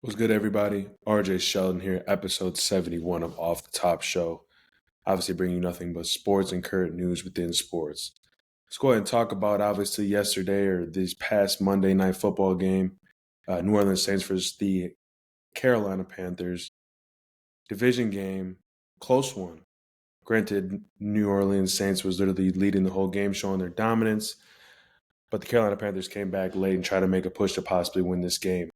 What's good, everybody? RJ Sheldon here, episode 71 of Off the Top Show. Obviously, bringing you nothing but sports and current news within sports. Let's go ahead and talk about, obviously, yesterday or this past Monday night football game. New Orleans Saints versus the Carolina Panthers. Division game, close one. Granted, New Orleans Saints was literally leading the whole game, showing their dominance. But the Carolina Panthers came back late and tried to make a push to possibly win this game.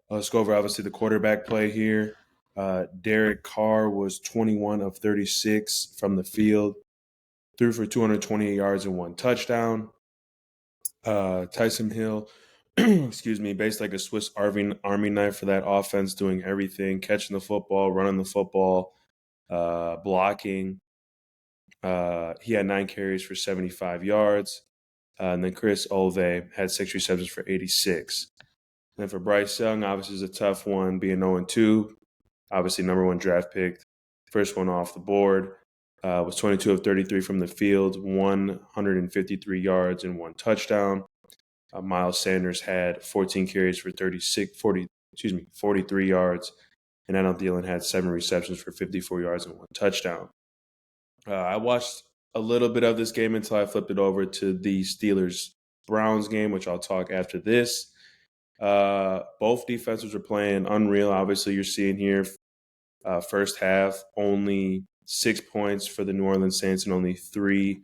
Let's go over, obviously, the quarterback play here. Derek Carr was 21 of 36 from the field, threw for 228 yards and one touchdown. Tyson Hill, excuse me, based like a Swiss Army knife for that offense, doing everything, catching the football, running the football, blocking. He had 9 carries for 75 yards. And then Chris Olave had 6 receptions for 86. And for Bryce Young, obviously, is a tough one, being 0-2. Obviously, number one draft pick. First one off the board. Was 22 of 33 from the field, 153 yards and one touchdown. Miles Sanders had 14 carries for 43 yards. And Adam Thielen had 7 receptions for 54 yards and one touchdown. I watched a little bit of this game until I flipped it over to the Steelers-Browns game, which I'll talk after this. Both defenses were playing unreal. Obviously, you're seeing here first half, only 6 points for the New Orleans Saints and only 3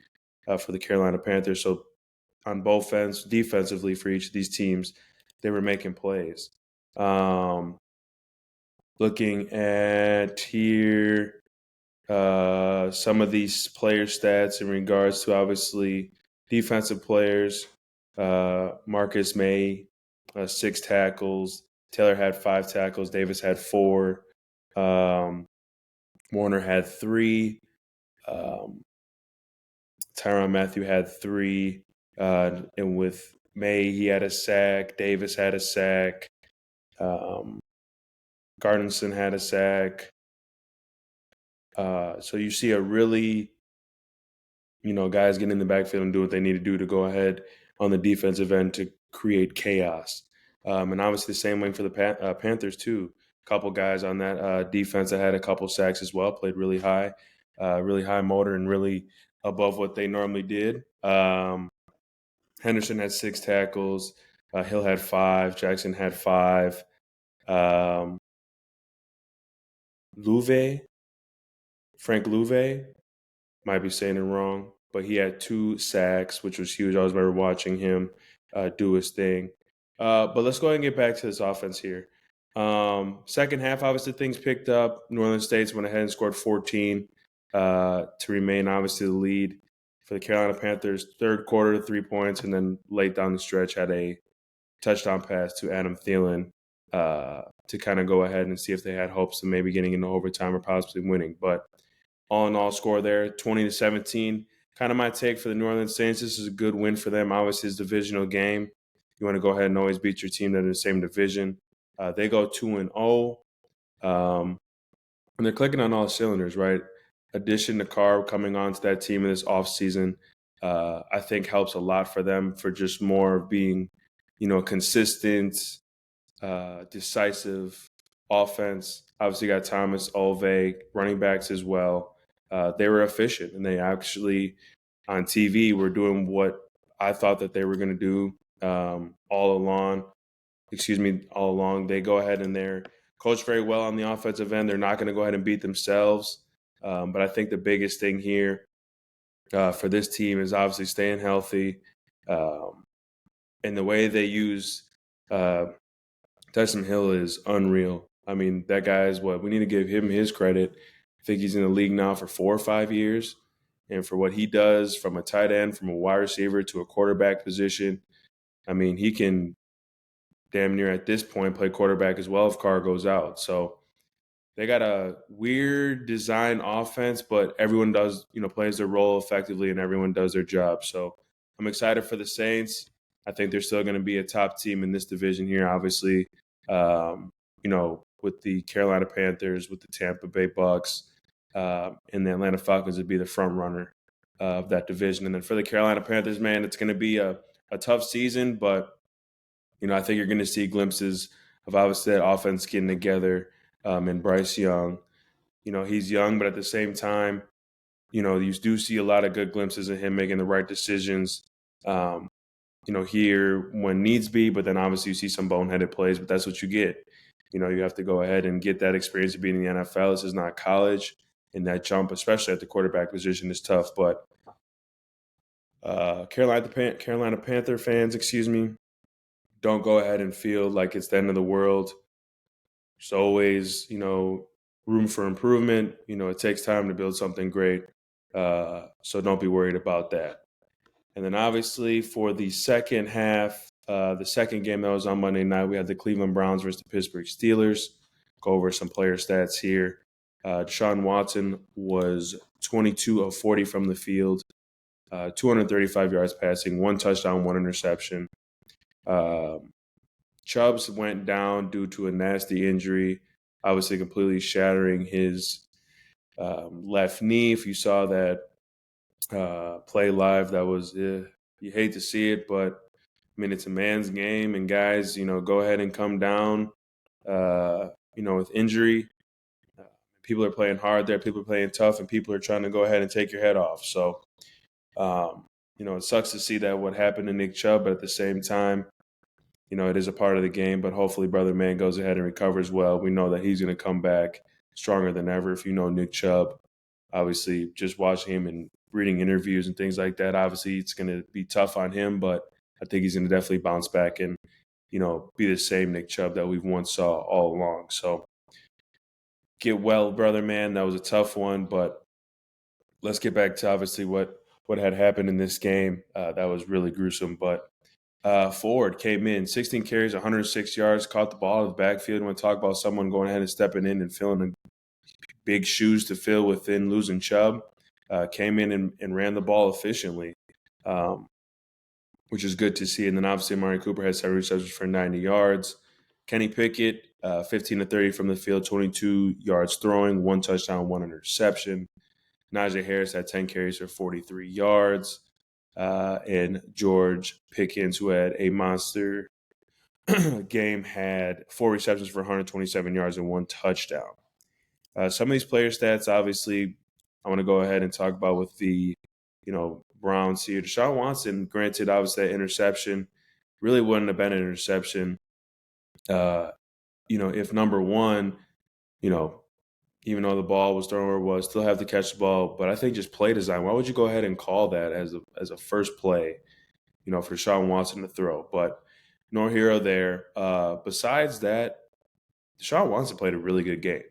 for the Carolina Panthers. So on both ends, defensively for each of these teams, they were making plays. Looking at here, some of these player stats in regards to, obviously, defensive players. Marcus May, 6 tackles. Taylor had 5 tackles. Davis had 4. Warner had 3. Tyrann Mathieu had 3. And with May, he had a sack. Davis had a sack. Gardenson had a sack. So you see a really, guys getting in the backfield and do what they need to do to go ahead on the defensive end to create chaos. And obviously the same way for the Panthers too. A couple guys on that defense that had a couple sacks as well, played really high motor and really above what they normally did. Henderson had 6 tackles. Hill had 5. Jackson had 5. Frank Louve, might be saying it wrong, but he had 2 sacks, which was huge. I was remember watching him do his thing. But let's go ahead and get back to this offense here. Second half, obviously, things picked up. New Orleans Saints went ahead and scored 14 to remain, obviously, the lead for the Carolina Panthers. Third quarter, 3 points, and then late down the stretch had a touchdown pass to Adam Thielen to kind of go ahead and see if they had hopes of maybe getting into overtime or possibly winning. But all in all, score there, 20-17. Kind of my take for the New Orleans Saints. This is a good win for them. Obviously, it's a divisional game. You want to go ahead and always beat your team that are in the same division. They go 2-0. And they're clicking on all cylinders, right? Addition to Carr coming onto that team in this offseason, I think helps a lot for them for just more of being, consistent, decisive offense. Obviously, got Thomas, Olave, running backs as well. They were efficient, and they actually, on TV, were doing what I thought that they were going to do all along. They go ahead and they're coached very well on the offensive end. They're not going to go ahead and beat themselves. But I think the biggest thing here for this team is obviously staying healthy. And the way they use Tyson Hill is unreal. I mean, that guy is we need to give him his credit. I think he's in the league now for 4 or 5 years. And for what he does from a tight end, from a wide receiver to a quarterback position, I mean, he can damn near at this point play quarterback as well if Carr goes out. So they got a weird design offense, but everyone does, plays their role effectively and everyone does their job. So I'm excited for the Saints. I think they're still going to be a top team in this division here, obviously, with the Carolina Panthers, with the Tampa Bay Bucks, and the Atlanta Falcons would be the front runner of that division. And then for the Carolina Panthers, man, it's going to be a tough season, but I think you're going to see glimpses of obviously that offense getting together, and Bryce Young. He's young, but at the same time, you do see a lot of good glimpses of him making the right decisions, here when needs be, but then obviously you see some boneheaded plays, but that's what you get. You have to go ahead and get that experience of being in the NFL. This is not college, and that jump, especially at the quarterback position, is tough. But Carolina Panther fans, don't go ahead and feel like it's the end of the world. There's always, room for improvement. It takes time to build something great. So don't be worried about that. And then obviously for the second half, the second game that was on Monday night, we had the Cleveland Browns versus the Pittsburgh Steelers. Go over some player stats here. Deshaun Watson was 22 of 40 from the field, 235 yards passing, 1 touchdown, 1 interception. Chubbs went down due to a nasty injury, obviously completely shattering his left knee. If you saw that play live, that was you hate to see it, but I mean, it's a man's game, and guys, go ahead and come down, with injury. People are playing hard there, people are playing tough, and people are trying to go ahead and take your head off. So, it sucks to see that what happened to Nick Chubb, but at the same time, it is a part of the game, but hopefully Brother Man goes ahead and recovers well. We know that he's going to come back stronger than ever. If you know Nick Chubb, obviously just watching him and reading interviews and things like that, obviously it's going to be tough on him, but I think he's going to definitely bounce back and, be the same Nick Chubb that we've once saw all along. So get well, Brother Man. That was a tough one, but let's get back to obviously what had happened in this game. That was really gruesome, but Ford came in, 16 carries, 106 yards, caught the ball out of the backfield. When we talk about someone going ahead and stepping in and filling the big shoes to fill within losing Chubb, came in and ran the ball efficiently, which is good to see. And then obviously Amari Cooper had 7 receptions for 90 yards. Kenny Pickett, 15 to 30 from the field, 22 yards throwing, 1 touchdown, 1 interception. Najee Harris had 10 carries for 43 yards. And George Pickens, who had a monster game, had 4 receptions for 127 yards and 1 touchdown. Some of these player stats, obviously, I want to go ahead and talk about with the, Browns here. Deshaun Watson, granted, obviously, that interception really wouldn't have been an interception. If number one, even though the ball was thrown where it was, still have to catch the ball. But I think just play design. Why would you go ahead and call that as a first play, for Deshaun Watson to throw? But no hero there. Besides that, Deshaun Watson played a really good game.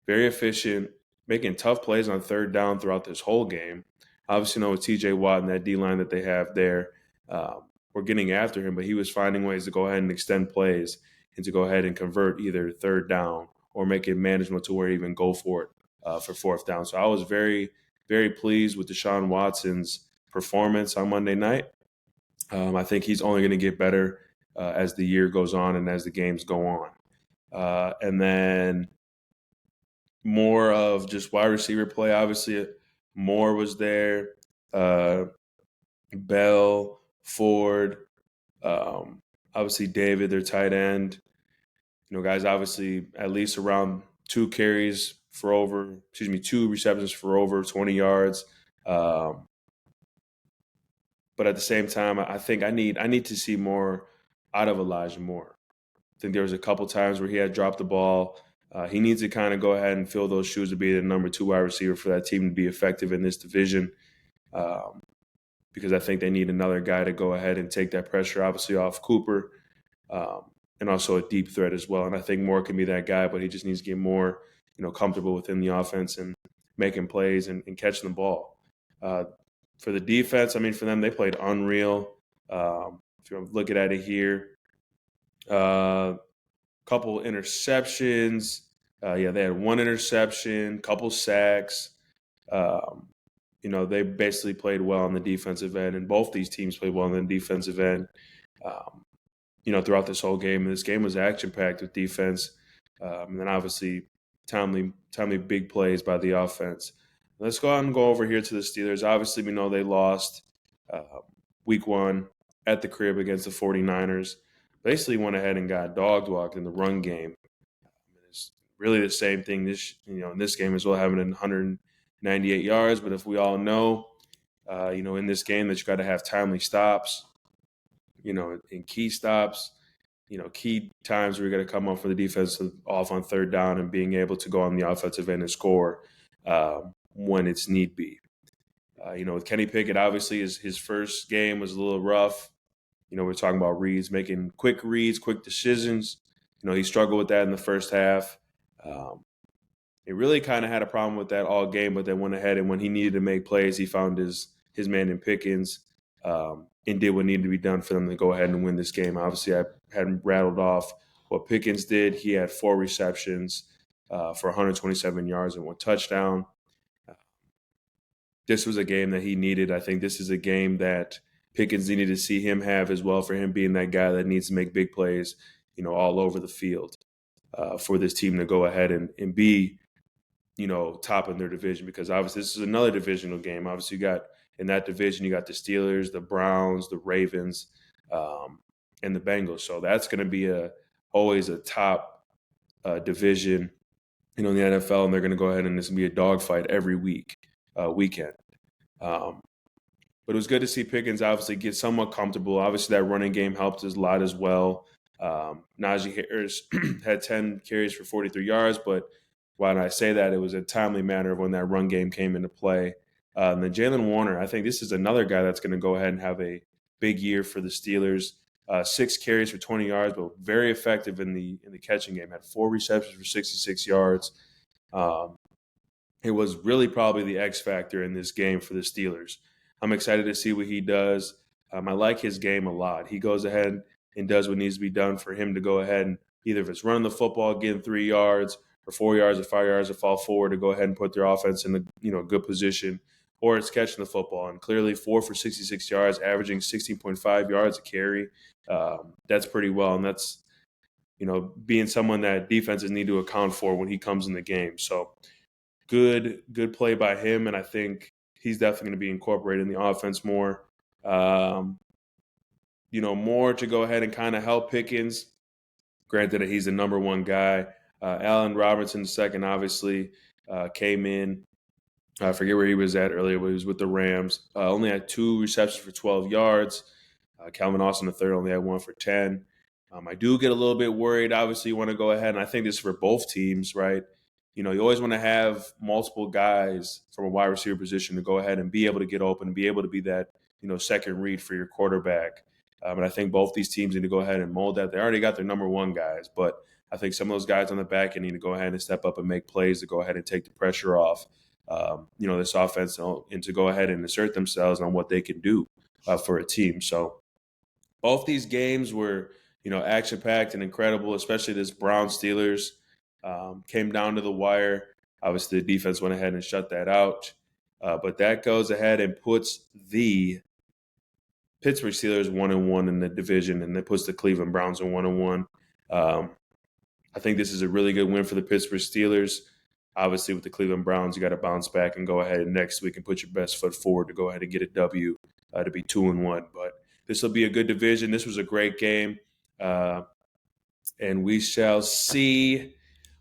Very efficient, making tough plays on third down throughout this whole game. Obviously, with TJ Watt and that D-line that they have there, we're getting after him, but he was finding ways to go ahead and extend plays and to go ahead and convert either third down or make it manageable to where even go for it for fourth down. So I was very, very pleased with Deshaun Watson's performance on Monday night. I think he's only going to get better as the year goes on and as the games go on. And then more of just wide receiver play. Obviously, Moore was there. Bell, Ford, obviously David, their tight end. Guys, obviously at least around 2 receptions for over 20 yards. But at the same time, I think I need to see more out of Elijah Moore. I think there was a couple times where he had dropped the ball. He needs to kind of go ahead and fill those shoes to be the number 2 wide receiver for that team to be effective in this division. Because I think they need another guy to go ahead and take that pressure, obviously, off Cooper, and also a deep threat as well. And I think Moore can be that guy, but he just needs to get more, comfortable within the offense and making plays and catching the ball. For the defense, for them, they played unreal. If you're looking at it here, couple interceptions. They had 1 interception, couple sacks. They basically played well on the defensive end, and both these teams played well on the defensive end, throughout this whole game. And this game was action-packed with defense, and then obviously timely big plays by the offense. Let's go out and go over here to the Steelers. Obviously, we know they lost week 1 at the crib against the 49ers. basically went ahead and got dog walked in the run game. It's really the same thing in this game as well, having 198 yards. But if we all know, in this game that you got to have timely stops, in key stops, key times where you got to come up for the defense off on third down and being able to go on the offensive end and score when it's need be. With Kenny Pickett, obviously his first game was a little rough. We're talking about reads, making quick reads, quick decisions. He struggled with that in the first half. He really kind of had a problem with that all game, but then went ahead and when he needed to make plays, he found his man in Pickens and did what needed to be done for them to go ahead and win this game. Obviously, I hadn't rattled off what Pickens did. He had 4 receptions for 127 yards and 1 touchdown. This was a game that he needed. I think this is a game that Pickens needed to see him have as well, for him being that guy that needs to make big plays, all over the field for this team to go ahead and be, top in their division, because obviously this is another divisional game. Obviously, you got in that division, you got the Steelers, the Browns, the Ravens, and the Bengals. So that's going to be always a top division, in the NFL, and they're going to go ahead and this will be a dogfight every weekend. But it was good to see Pickens obviously get somewhat comfortable. Obviously, that running game helped us a lot as well. Najee Harris had 10 carries for 43 yards, but when I say that, it was a timely manner of when that run game came into play. And then Jalen Warner, I think this is another guy that's going to go ahead and have a big year for the Steelers. 6 carries for 20 yards, but very effective in the catching game. Had 4 receptions for 66 yards. It was really probably the X factor in this game for the Steelers. I'm excited to see what he does. I like his game a lot. He goes ahead and does what needs to be done for him to go ahead and either if it's running the football, getting 3 yards or 4 yards or 5 yards to fall forward to go ahead and put their offense in a good position, or it's catching the football. And clearly 4 for 66 yards, averaging 16.5 yards a carry. That's pretty well. And that's, being someone that defenses need to account for when he comes in the game. So good play by him. And I think he's definitely going to be incorporated in the offense more. More to go ahead and kind of help Pickens. Granted that he's the number one guy. Allen Robinson II obviously came in. I forget where he was at earlier, but he was with the Rams. Only had 2 receptions for 12 yards. Calvin Austin III only had 1 for 10. I do get a little bit worried. Obviously, you want to go ahead, and I think this is for both teams, right? You always want to have multiple guys from a wide receiver position to go ahead and be able to get open and be able to be that, second read for your quarterback. And I think both these teams need to go ahead and mold that. They already got their number one guys, but I think some of those guys on the back end need to go ahead and step up and make plays to go ahead and take the pressure off, this offense and to go ahead and assert themselves on what they can do for a team. So both these games were, action-packed and incredible, especially this Browns-Steelers came down to the wire. Obviously, the defense went ahead and shut that out. But that goes ahead and puts the Pittsburgh Steelers 1-1 in the division, and it puts the Cleveland Browns in 1-1. I think this is a really good win for the Pittsburgh Steelers. Obviously, with the Cleveland Browns, you got to bounce back and go ahead and next week and put your best foot forward to go ahead and get a W to be 2-1. But this will be a good division. This was a great game, and we shall see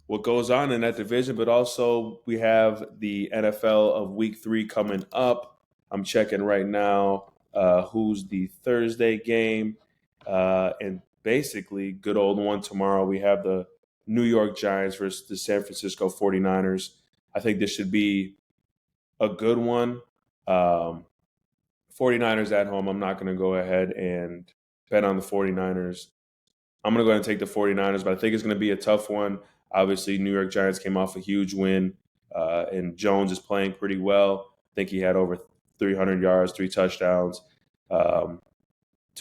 what goes on in that division. But also, we have the NFL of Week 3 coming up. I'm checking right now who's the Thursday game, and basically, good old one tomorrow. We have the New York Giants versus the San Francisco 49ers. I think this should be a good one. 49ers at home. I'm not going to go ahead and bet on the 49ers. I'm going to go ahead and take the 49ers, but I think it's going to be a tough one. Obviously, New York Giants came off a huge win, and Jones is playing pretty well. I think he had over 300 yards, 3 touchdowns to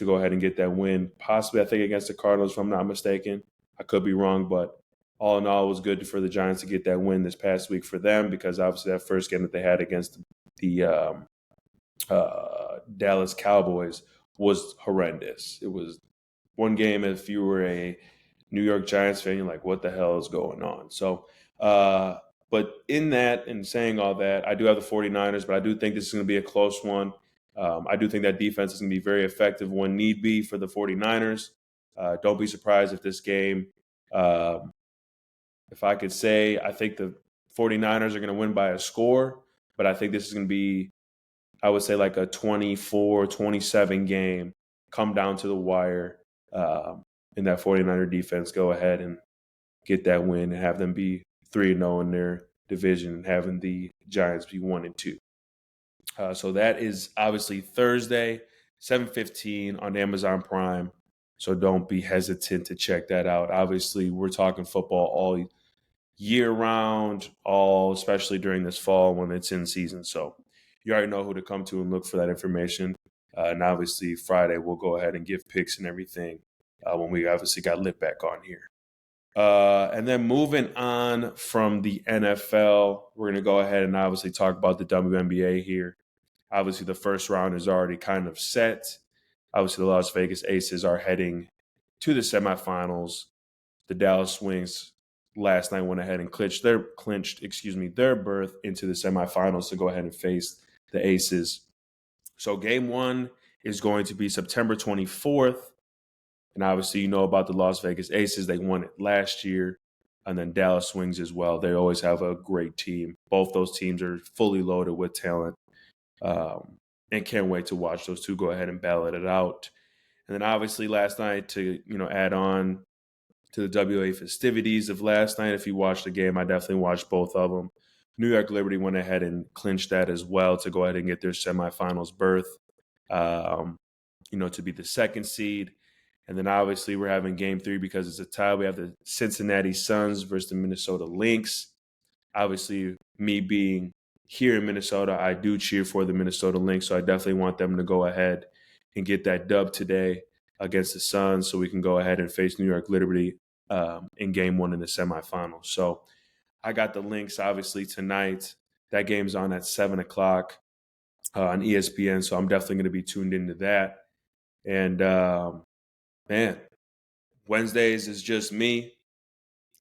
go ahead and get that win. Possibly, I think, against the Cardinals, if I'm not mistaken. I could be wrong, but all in all, it was good for the Giants to get that win this past week for them, because obviously that first game that they had against the Dallas Cowboys was horrendous. It was one game, if you were a New York Giants fan, you're like, what the hell is going on? So, but in that and saying all that, I do have the 49ers, but I do think this is going to be a close one. I do think that defense is going to be very effective when need be for the 49ers. Don't be surprised if this game, um, if I could say, I think the 49ers are going to win by a score, but I think this is going to be, I would say, like a 24-27 game, come down to the wire, and that 49er defense go ahead and get that win and have them be 3-0 in their division and having the Giants be 1-2. So that is obviously Thursday, 7:15 on Amazon Prime. So don't be hesitant to check that out. Obviously, we're talking football all year round, all especially during this fall when it's in season. So you already know who to come to and look for that information. And obviously, Friday we'll go ahead and give picks and everything when we obviously got lit back on here. And then moving on from the NFL, we're going to go ahead and obviously talk about the WNBA here. Obviously, the first round is already kind of set. Obviously, the Las Vegas Aces are heading to the semifinals. The Dallas Wings last night went ahead and clinched their berth into the semifinals to go ahead and face the Aces. So game one is going to be September 24th. And obviously, you know about the Las Vegas Aces. They won it last year. And then Dallas Wings as well. They always have a great team. Both those teams are fully loaded with talent. And can't wait to watch those two go ahead and battle it out. And then obviously last night to, add on to the WA festivities of last night, if you watched the game, I definitely watched both of them. New York Liberty went ahead and clinched that as well to go ahead and get their semifinals berth, to be the second seed. And then obviously we're having game 3 because it's a tie. We have the Cincinnati Suns versus the Minnesota Lynx. Obviously, me being here in Minnesota, I do cheer for the Minnesota Lynx, so I definitely want them to go ahead and get that dub today against the Suns so we can go ahead and face New York Liberty in game 1 in the semifinals. So I got the Lynx, obviously, tonight. That game's on at 7 o'clock on ESPN, so I'm definitely going to be tuned into that. And, man, Wednesdays is just me.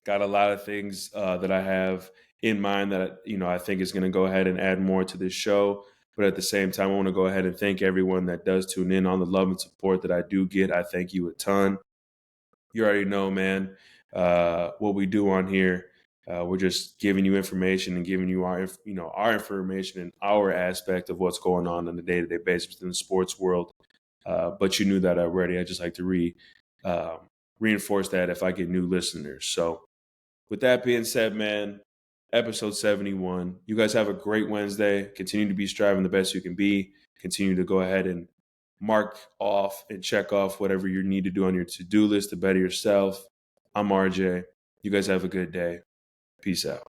Got a lot of things that I have in mind that, I think is going to go ahead and add more to this show. But at the same time, I want to go ahead and thank everyone that does tune in on the love and support that I do get. I thank you a ton. You already know, man, what we do on here. We're just giving you information and giving you our information and our aspect of what's going on a day-to-day basis in the sports world. But you knew that already. I just like to reinforce that if I get new listeners. So with that being said, man, episode 71. You guys have a great Wednesday. Continue to be striving the best you can be. Continue to go ahead and mark off and check off whatever you need to do on your to-do list to better yourself. I'm RJ. You guys have a good day. Peace out.